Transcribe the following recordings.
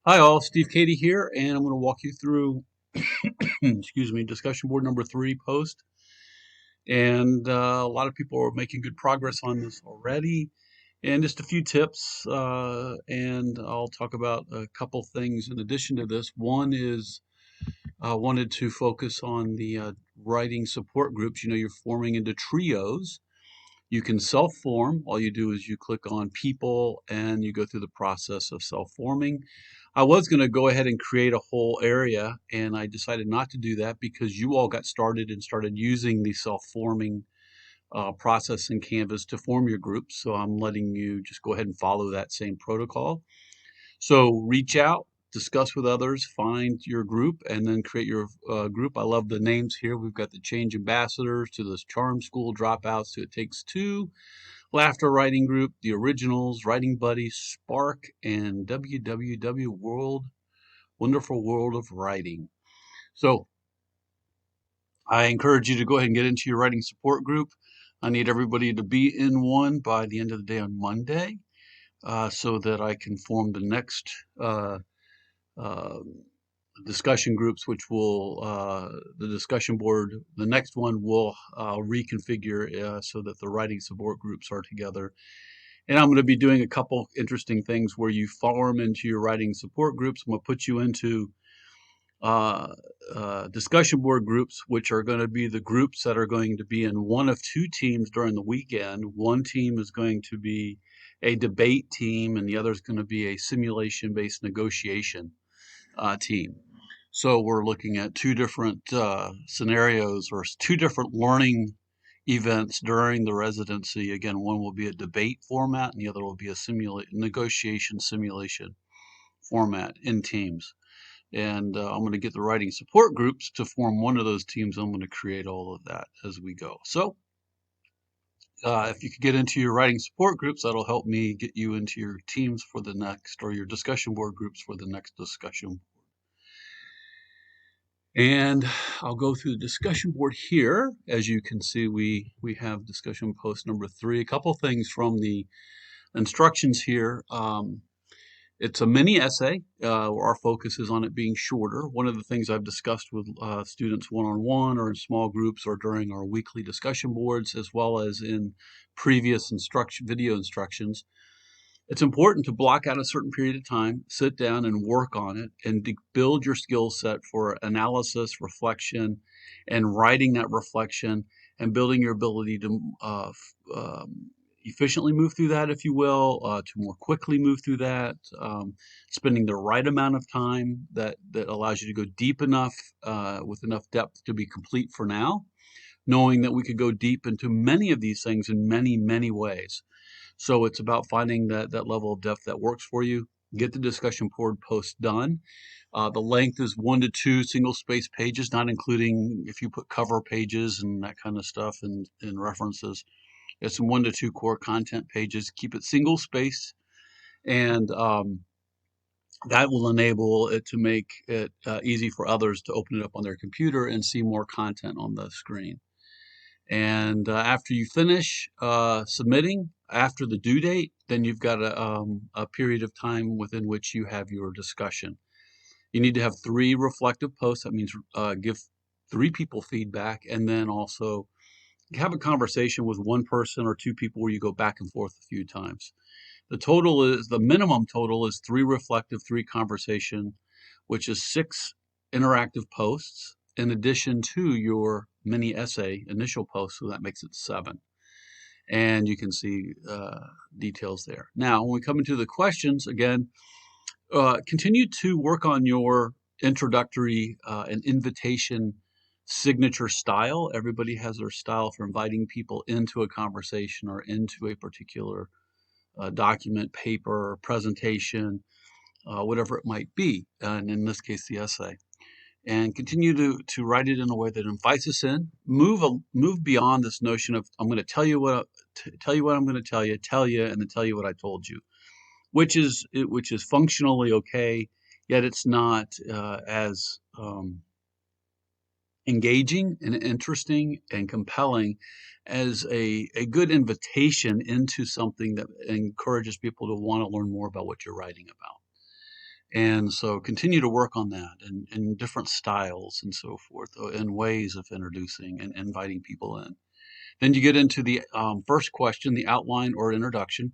Hi all, Steve Cady here, and I'm going to walk you through, excuse me, discussion board number 3 post. And a lot of people are making good progress on this already. And just a few tips, and I'll talk about a couple things in addition to this. One is I wanted to focus on the writing support groups. You know, you're forming into trios. You can self-form. All you do is you click on people and you go through the process of self-forming. I was going to go ahead and create a whole area, and I decided not to do that because you all got started and started using the self-forming process in Canvas to form your groups. So I'm letting you just go ahead and follow that same protocol. So reach out, discuss with others, find your group, and then create your group. I love the names here. We've got the Change Ambassadors to this Charm School Dropouts to It Takes Two, Laughter Writing Group, The Originals, Writing Buddies, Spark, and WWW World, Wonderful World of Writing. So I encourage you to go ahead and get into your writing support group. I need everybody to be in one by the end of the day on Monday so that I can form the next uh, discussion groups, which will, the discussion board, the next one will reconfigure so that the writing support groups are together. And I'm going to be doing a couple interesting things where you form into your writing support groups. I'm going to put you into uh, discussion board groups, which are going to be the groups that are going to be in one of two teams during the weekend. One team is going to be a debate team, and the other is going to be a simulation-based negotiation team. So we're looking at two different scenarios or two different learning events during the residency. Again, one will be a debate format and the other will be a negotiation simulation format in teams. And I'm going to get the writing support groups to form one of those teams. I'm going to create all of that as we go. So if you could get into your writing support groups, that'll help me get you into your teams for the next, or your discussion board groups for the next discussion. And I'll go through the discussion board here. As you can see, we have discussion post number 3. A couple things from the instructions here. It's a mini essay. Our focus is on it being shorter. One of the things I've discussed with students one-on-one or in small groups or during our weekly discussion boards, as well as in previous video instructions, it's important to block out a certain period of time, sit down and work on it, and to build your skill set for analysis, reflection, and writing that reflection, and building your ability to efficiently move through that, if you will, to more quickly move through that, spending the right amount of time that allows you to go deep enough with enough depth to be complete for now, knowing that we could go deep into many of these things in many, many ways. So it's about finding that level of depth that works for you. Get the discussion board post done. The length is 1 to 2 single space pages, not including if you put cover pages and that kind of stuff and references. It's 1 to 2 core content pages. Keep it single space, and that will enable it to make it easy for others to open it up on their computer and see more content on the screen. And after you finish submitting, after the due date, then you've got a period of time within which you have your discussion. You need to have 3 reflective posts. That means give 3 people feedback, and then also have a conversation with one person or 2 people where you go back and forth a few times. The minimum total is 3 reflective, 3 conversation, which is 6 interactive posts in addition to your mini essay initial post, so that makes it 7. And you can see details there. Now, when we come into the questions, again, continue to work on your introductory and invitation signature style. Everybody has their style for inviting people into a conversation or into a particular document, paper, presentation, whatever it might be, and in this case, the essay. And continue to write it in a way that invites us in. Move beyond this notion of I'm going to tell you what I'm going to tell you, and then tell you what I told you, which is functionally okay, yet it's not as engaging and interesting and compelling as a good invitation into something that encourages people to want to learn more about what you're writing about. And so continue to work on that and different styles and so forth, and ways of introducing and inviting people in. Then you get into the first question, the outline or introduction.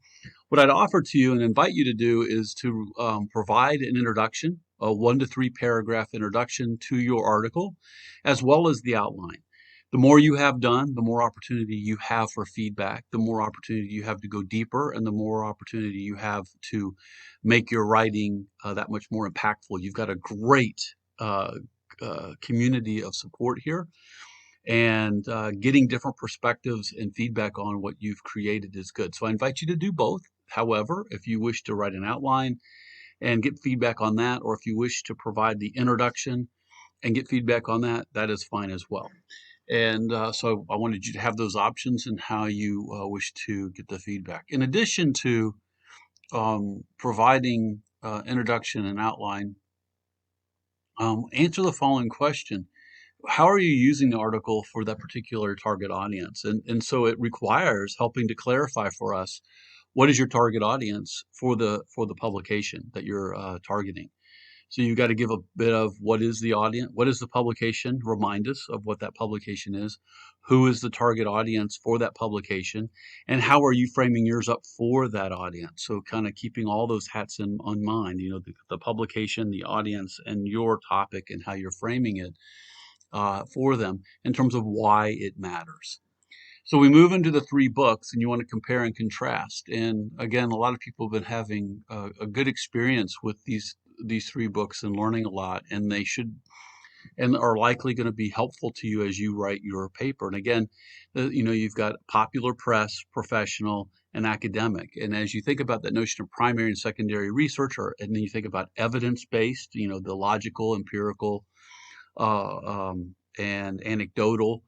What I'd offer to you and invite you to do is to provide an introduction, a 1 to 3 paragraph introduction to your article, as well as the outline. The more you have done, the more opportunity you have for feedback, the more opportunity you have to go deeper, and the more opportunity you have to make your writing that much more impactful. You've got a great community of support here, and getting different perspectives and feedback on what you've created is good. So I invite you to do both. However, if you wish to write an outline and get feedback on that, or if you wish to provide the introduction and get feedback on that, that is fine as well. And so I wanted you to have those options and how you wish to get the feedback. In addition to providing introduction and outline, answer the following question: how are you using the article for that particular target audience? And so it requires helping to clarify for us what is your target audience for the publication that you're targeting. So you got to give a bit of what is the audience, what is the publication, remind us of what that publication is, who is the target audience for that publication, and how are you framing yours up for that audience. So kind of keeping all those hats in on mind, the publication, the audience, and your topic and how you're framing it for them in terms of why it matters. So we move into the 3 books, and you want to compare and contrast. And again, a lot of people have been having a good experience with these 3 books and learning a lot, and they should and are likely going to be helpful to you as you write your paper. And again, you've got popular press, professional, and academic. And as you think about that notion of primary and secondary research, and then you think about evidence-based, the logical, empirical, and anecdotal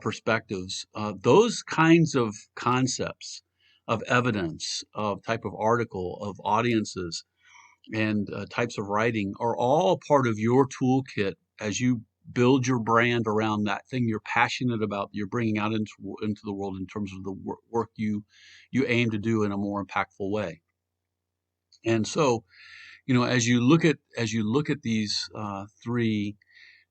perspectives, those kinds of concepts of evidence, of type of article, of audiences, and types of writing are all part of your toolkit as you build your brand around that thing you're passionate about, you're bringing out into the world in terms of the work you aim to do in a more impactful way. And so, as you look at these 3,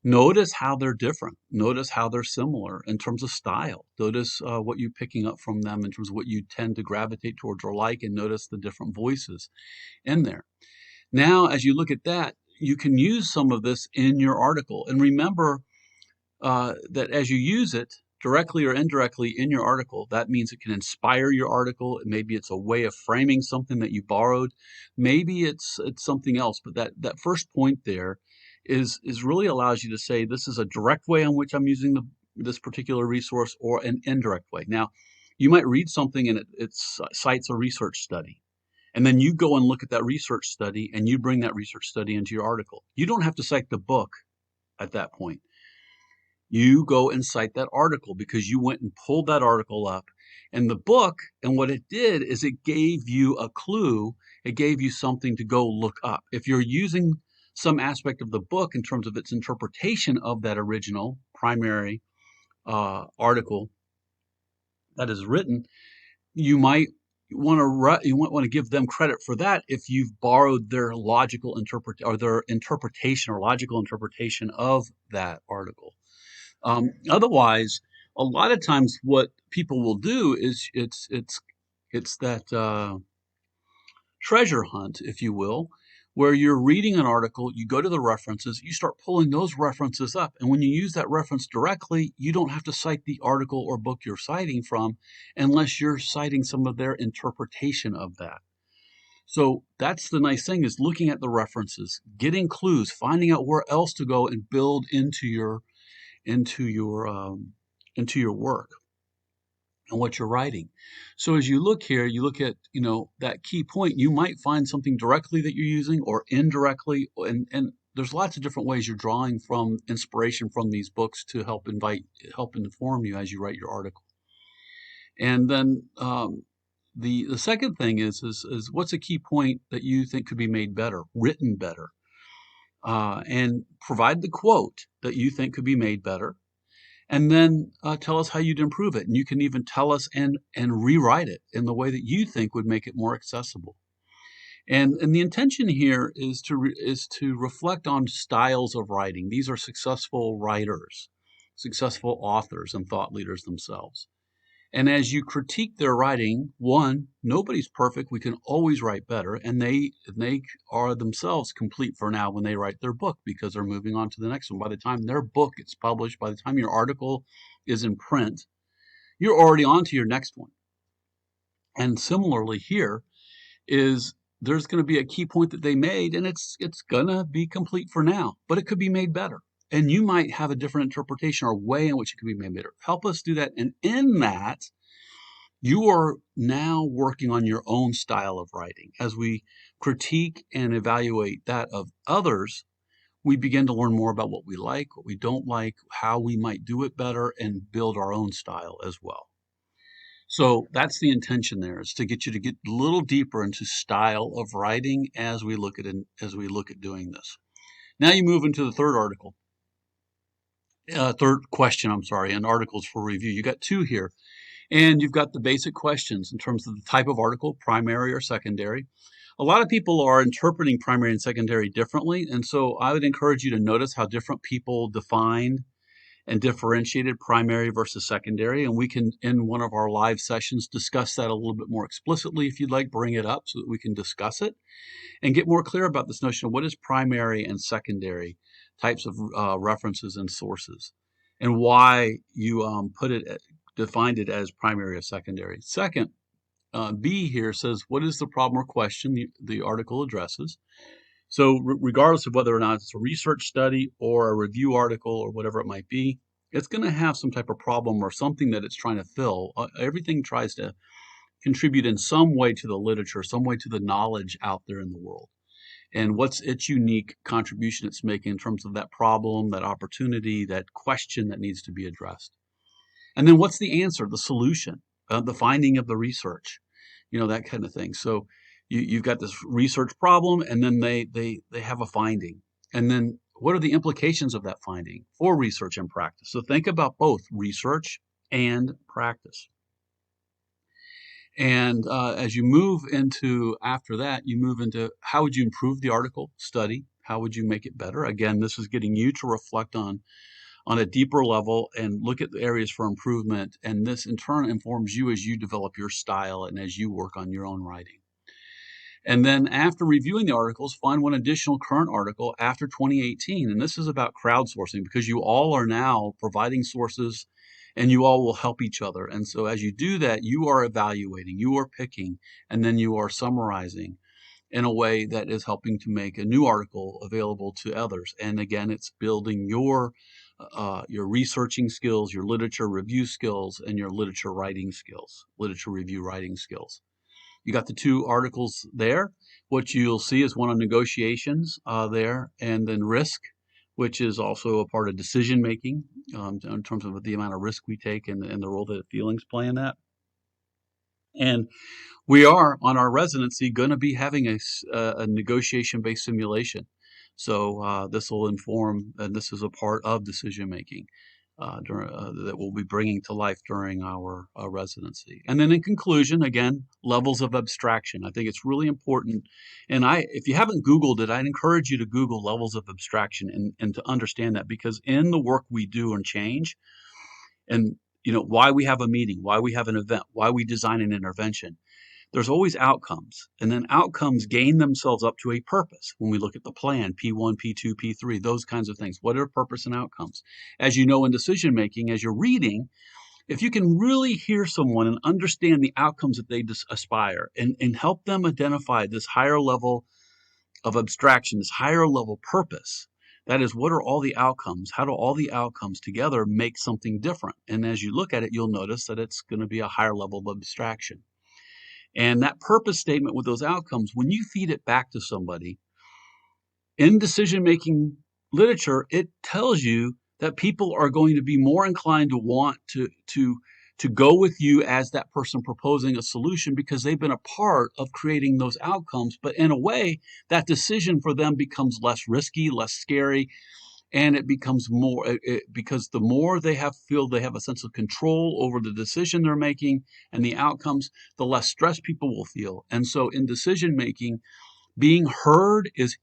notice how they're different. Notice how they're similar in terms of style. Notice what you're picking up from them in terms of what you tend to gravitate towards or like, and notice the different voices in there. Now, as you look at that, you can use some of this in your article. And remember that as you use it, directly or indirectly in your article, that means it can inspire your article. Maybe it's a way of framing something that you borrowed. Maybe it's something else. But that first point there is really allows you to say this is a direct way in which I'm using this particular resource, or an indirect way. Now, you might read something and it cites a research study. And then you go and look at that research study and you bring that research study into your article. You don't have to cite the book at that point. You go and cite that article because you went and pulled that article up. And the book, and what it did is it gave you a clue. It gave you something to go look up. If you're using some aspect of the book in terms of its interpretation of that original primary article that is written, you might want to give them credit for that if you've borrowed their logical interpretation or logical interpretation of that article. Otherwise, a lot of times what people will do is it's that treasure hunt, if you will, where you're reading an article, you go to the references, you start pulling those references up. And when you use that reference directly, you don't have to cite the article or book you're citing from unless you're citing some of their interpretation of that. So that's the nice thing, is looking at the references, getting clues, finding out where else to go and build into your work and what you're writing. So as you look here, you look at, that key point, you might find something directly that you're using or indirectly. And there's lots of different ways you're drawing from inspiration from these books to help inform you as you write your article. And then the second thing is what's a key point that you think could be made better, written better? And provide the quote that you think could be made better. And then tell us how you'd improve it. And you can even tell us and rewrite it in the way that you think would make it more accessible. And the intention here is to reflect on styles of writing. These are successful writers, successful authors, and thought leaders themselves. And as you critique their writing, one, nobody's perfect. We can always write better, and they are themselves complete for now when they write their book because they're moving on to the next one. By the time their book gets published, by the time your article is in print, you're already on to your next one. And similarly here is there's going to be a key point that they made, and it's going to be complete for now, but it could be made better. And you might have a different interpretation or way in which it could be made better. Help us do that. And in that, you are now working on your own style of writing. As we critique and evaluate that of others, we begin to learn more about what we like, what we don't like, how we might do it better, and build our own style as well. So that's the intention there, is to get you to get a little deeper into style of writing as we look at doing this. Now you move into the third question, I'm sorry, and articles for review. You got two here. And you've got the basic questions in terms of the type of article, primary or secondary. A lot of people are interpreting primary and secondary differently. And so I would encourage you to notice how different people defined and differentiated primary versus secondary. And we can, in one of our live sessions, discuss that a little bit more explicitly. If you'd like, bring it up so that we can discuss it and get more clear about this notion of what is primary and secondary types of references and sources, and why you defined it as primary or secondary. Second, B here says, what is the problem or question the article addresses? So regardless of whether or not it's a research study or a review article or whatever it might be, it's going to have some type of problem or something that it's trying to fill. Everything tries to contribute in some way to the literature, some way to the knowledge out there in the world. And what's its unique contribution it's making in terms of that problem, that opportunity, that question that needs to be addressed. And then what's the answer, the solution, the finding of the research, that kind of thing. So you've got this research problem, and then they have a finding. And then what are the implications of that finding for research and practice? So think about both research and practice. And as you move into, after that, you move into how would you improve the article study? How would you make it better? Again, this is getting you to reflect on a deeper level and look at the areas for improvement. And this in turn informs you as you develop your style and as you work on your own writing. And then after reviewing the articles, find one additional current article after 2018. And this is about crowdsourcing, because you all are now providing sources and you all will help each other. And so as you do that, you are evaluating, you are picking, and then you are summarizing in a way that is helping to make a new article available to others. And again, it's building your researching skills, your literature review skills, and your literature review writing skills. You got the two articles there. What you'll see is one on negotiations there, and then risk, which is also a part of decision making in terms of the amount of risk we take and the role that feelings play in that. And we are on our residency going to be having a negotiation-based simulation. So this will inform, and this is a part of decision making that we'll be bringing to life during our residency. And then in conclusion, again, levels of abstraction. I think it's really important. And if you haven't Googled it, I'd encourage you to Google levels of abstraction and to understand that, because in the work we do and change, and why we have a meeting, why we have an event, why we design an intervention, there's always outcomes, and then outcomes gain themselves up to a purpose. When we look at the plan, P1, P2, P3, those kinds of things, what are purpose and outcomes? As you know, in decision making, as you're reading, if you can really hear someone and understand the outcomes that they aspire and help them identify this higher level of abstraction, this higher level purpose, that is, what are all the outcomes? How do all the outcomes together make something different? And as you look at it, you'll notice that it's going to be a higher level of abstraction. And that purpose statement with those outcomes, when you feed it back to somebody, in decision-making literature, it tells you that people are going to be more inclined to want to go with you as that person proposing a solution, because they've been a part of creating those outcomes. But in a way, that decision for them becomes less risky, less scary, and it becomes more, because the more they feel they have a sense of control over the decision they're making and the outcomes, the less stress people will feel. And so in decision making, Being heard is